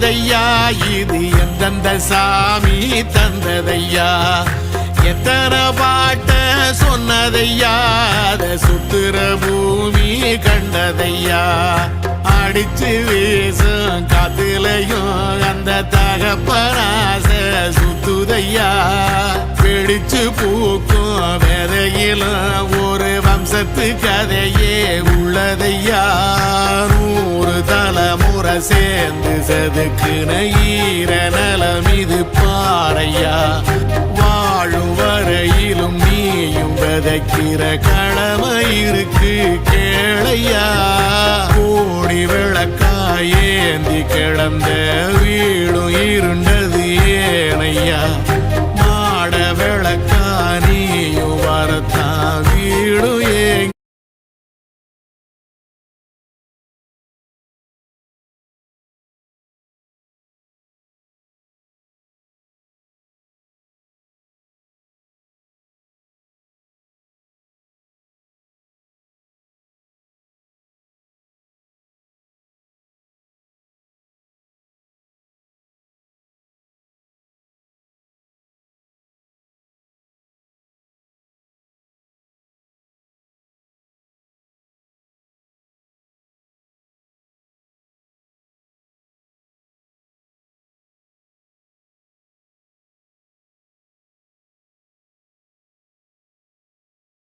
சொல்லுதையா இது எந்தெந்த சாமி தந்ததையா எத்தனை பாட்ட சொன்னதையா அத சுத்துற பூமி கண்டதையா அடிச்சு வீசும் காத்துலையும் அந்த தகப்பனாச சுத்துதையா பிடிச்சு பூக்கும் விதையிலும் ஒரு வம்சத்து கதையே உள்ளதையா 100 தலைமுறை சேர்ந்து செதுக்குன ஈர நலம் இது பாறையா வாழும் வரையிலும் நீயும் விதைக்கிற கடமை இருக்கு கேளையா கோடி விளக்காயேந்தி கிடந்த வீடும் இருண்டது ஏனையா